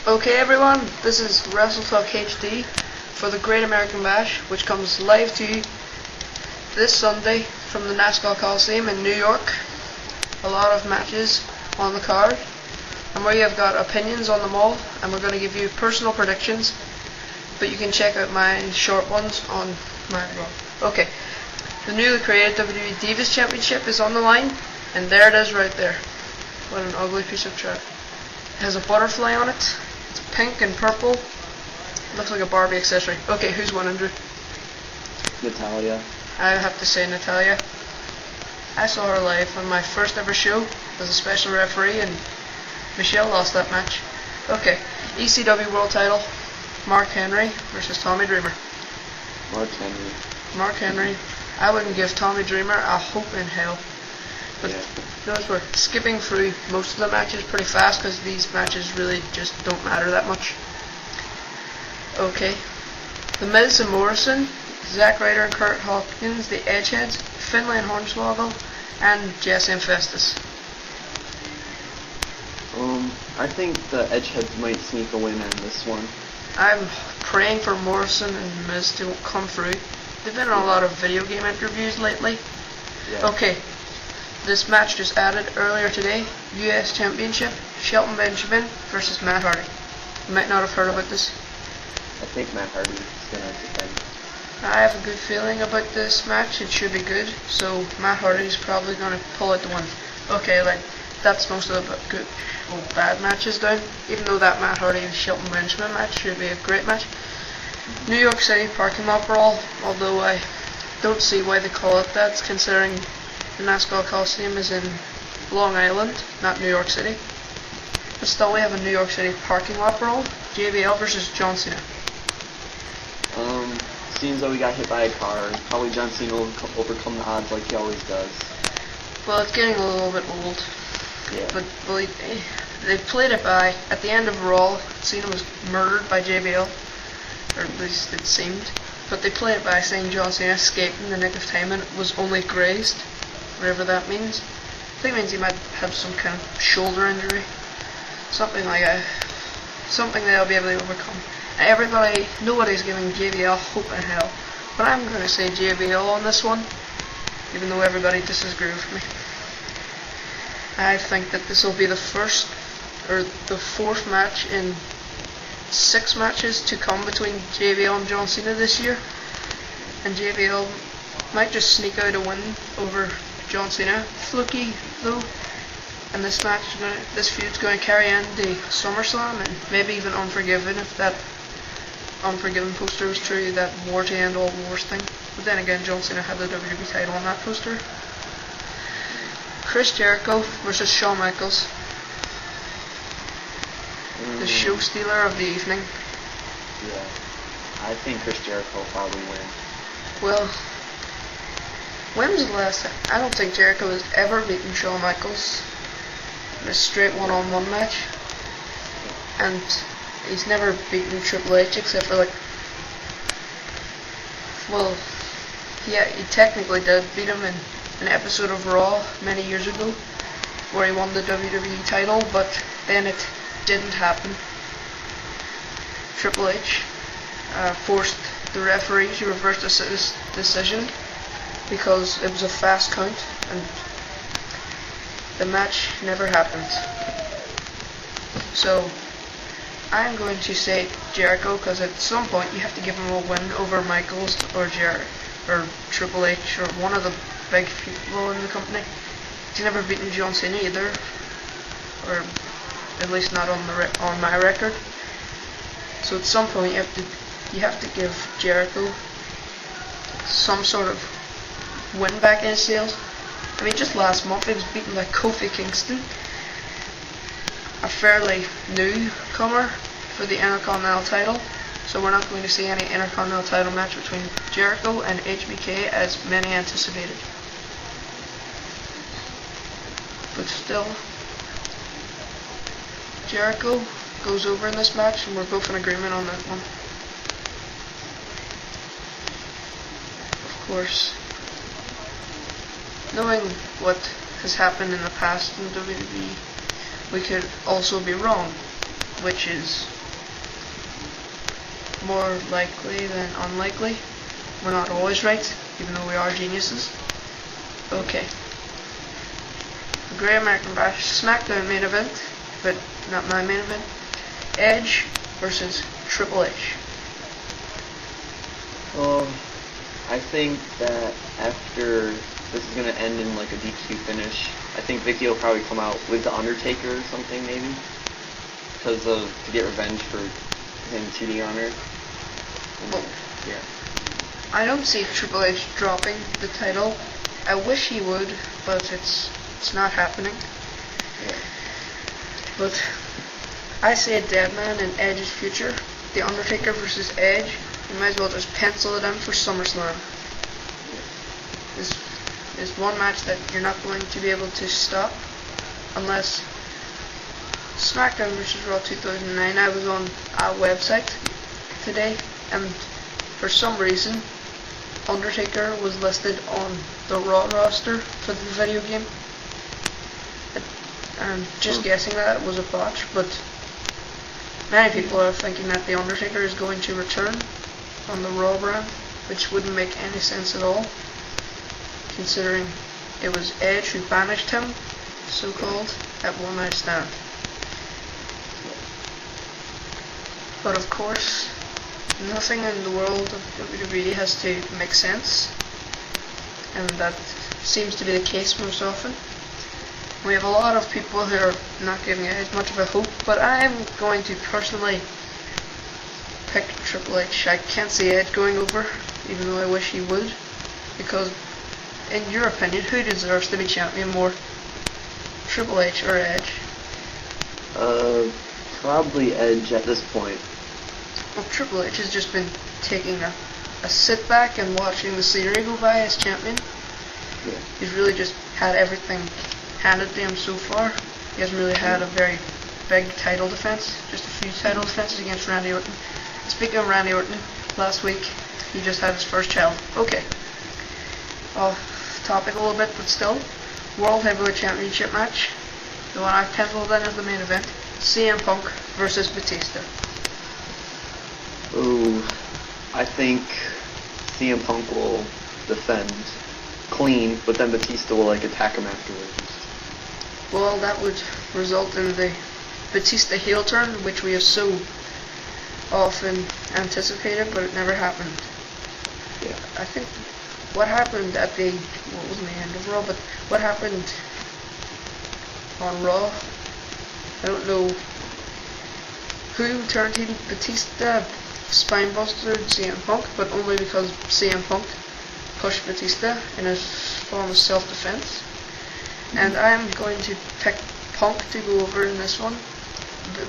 Okay everyone, this is Wrestle-Talk HD for the Great American Bash, which comes live to you this Sunday from the NASCAR Coliseum in New York. A lot of matches on the card, and we have got opinions on them all, and we're going to give you personal predictions, but you can check out my short ones on my blog. Okay, the newly created WWE Divas Championship is on the line, and there it is right there. What an ugly piece of trash. It has a butterfly on it. It's pink and purple. Looks like a Barbie accessory. Okay, who's winning, Drew? Natalia. I have to say Natalia. I saw her live on my first ever show as a special referee, and Michelle lost that match. Okay, ECW World Title, Mark Henry versus Tommy Dreamer. Mark Henry. Mark Henry. I wouldn't give Tommy Dreamer a hope in hell. But notice we're skipping through most of the matches pretty fast because these matches really just don't matter that much. Okay, The Miz and Morrison, Zack Ryder and Kurt Hawkins, the Edgeheads, Finlay and Hornswoggle, and Jesse and Festus. I think the Edgeheads might sneak a winner in this one. I'm praying for Morrison and Miz to come through. They've been in a lot of video game interviews lately. Yeah. Okay, this match just added earlier today, US Championship, Shelton Benjamin versus Matt Hardy. You might not have heard about this. I think Matt Hardy is going to defend. I have a good feeling about this match. It should be good. So Matt Hardy's probably going to pull out the win. Okay, that's most of the good or bad matches down. Even though that Matt Hardy and Shelton Benjamin match should be a great match. New York City parking lot brawl. Although I don't see why they call it that, considering the NASCAR Coliseum is in Long Island, not New York City. But still, we have a New York City parking lot brawl. JBL versus John Cena. Seems that we got hit by a car. Probably John Cena will overcome the odds like he always does. Well, it's getting a little bit old. Yeah. But they played it by, at the end of Raw, Cena was murdered by JBL. Or at least it seemed. But they played it by saying John Cena escaped in the nick of time and was only grazed. Whatever that means. I think it means he might have some kind of shoulder injury. Something like that. Something they'll be able to overcome. Nobody's giving JBL hope in hell. But I'm going to say JBL on this one. Even though everybody disagrees with me. I think that this will be the first, or the fourth match in 6 matches to come between JBL and John Cena this year. And JBL might just sneak out a win over John Cena. Fluky though. And this feud's going to carry into SummerSlam and maybe even Unforgiven, if that Unforgiven poster was true, that war to end all wars thing. But then again, John Cena had the WWE title on that poster. Chris Jericho versus Shawn Michaels. The show stealer of the evening. Yeah. I think Chris Jericho will probably win. Well, when was the last time? I don't think Jericho has ever beaten Shawn Michaels in a straight one-on-one match. And he's never beaten Triple H except for he technically did beat him in an episode of Raw many years ago where he won the WWE title, but then it didn't happen. Triple H forced the referee to reverse this decision because it was a fast count and the match never happened. So I'm going to say Jericho because at some point you have to give him a win over Michaels or Triple H or one of the big people in the company. He's never beaten John Cena either, or at least not on my record. So at some point you have to give Jericho some sort of win back in his sales. I mean, just last month he was beaten by Kofi Kingston, a fairly newcomer for the Intercontinental title. So we're not going to see any Intercontinental title match between Jericho and HBK as many anticipated. But still, Jericho goes over in this match, and we're both in agreement on that one. Of course, knowing what has happened in the past in WWE, we could also be wrong. which is more likely than unlikely. We're not always right, even though we are geniuses. Okay. The Great American Bash SmackDown main event, but not my main event. Edge versus Triple H. Well, I think that after this is going to end in like a DQ finish, I think Vicky will probably come out with The Undertaker or something maybe, to get revenge for him cheating on her. Well, yeah. I don't see Triple H dropping the title. I wish he would, but it's not happening. Yeah. But I say a dead man in Edge's future. The Undertaker versus Edge. You might as well just pencil it in for SummerSlam. This is one match that you're not going to be able to stop unless SmackDown vs. Raw 2009. I was on a website today, and for some reason Undertaker was listed on the Raw roster for the video game. I'm just guessing that it was a botch, but many people are thinking that The Undertaker is going to return on the Raw brand, which wouldn't make any sense at all, considering it was Edge who banished him, so-called, at One Night Stand. But of course, nothing in the world of WWE has to make sense, and that seems to be the case most often. We have a lot of people who are not giving it as much of a hope, but I'm going to personally pick Triple H. I can't see Ed going over, even though I wish he would, because in your opinion, who deserves to be champion more? Triple H or Edge? Probably Edge at this point. Well, Triple H has just been taking a sit back and watching the scenery go by as champion. Yeah. He's really just had everything handed to him so far. He hasn't really had a very big title defense, just a few title defenses against Randy Orton. Speaking of Randy Orton, last week he just had his first child. Okay. Off topic a little bit, but still. World Heavyweight Championship match. The one I've penciled in as the main event. CM Punk versus Batista. Ooh, I think CM Punk will defend clean, but then Batista will attack him afterwards. Well, that would result in the Batista heel turn, which we have so often anticipated, but it never happened. Yeah. I think what happened at the, well, it wasn't the end of Raw, but what happened on Raw, I don't know who turned heel. Batista spinebustered CM Punk, but only because CM Punk pushed Batista in his form of self-defense. And I'm going to pick Punk to go over in this one,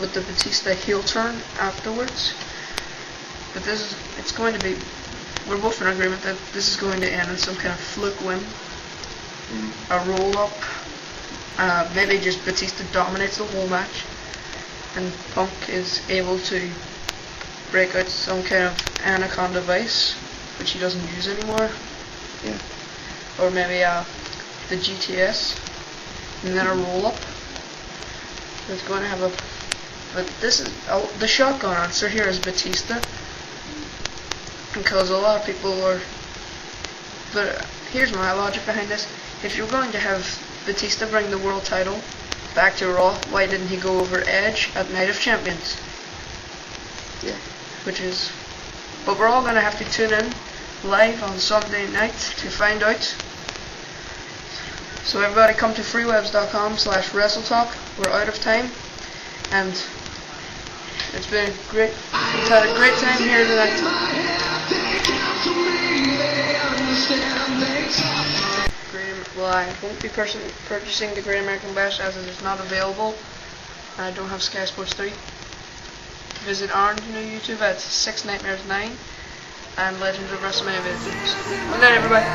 with the Batista heel turn afterwards. But it's going to be, we're both in agreement that this is going to end in some kind of fluke win. A roll-up, maybe just Batista dominates the whole match, and Punk is able to break out some kind of anaconda vice, which he doesn't use anymore. Yeah. Or maybe the GTS, and then a roll-up. It's going to have a, but this is the shotgun answer here is Batista, because a lot of people are. But here's my logic behind this: if you're going to have Batista bring the world title back to Raw, why didn't he go over Edge at Night of Champions? Yeah. Which is, but we're all going to have to tune in live on Sunday night to find out. So everybody come to freewebs.com/Wrestle-Talk. We're out of time, and it's been great. We've had a great time here tonight. Well, I won't be purchasing the Great American Bash as it is not available. I don't have Sky Sports 3. Visit our new YouTube at 6 Nightmares 9 and Legends of WrestleMania videos. Good night, everybody.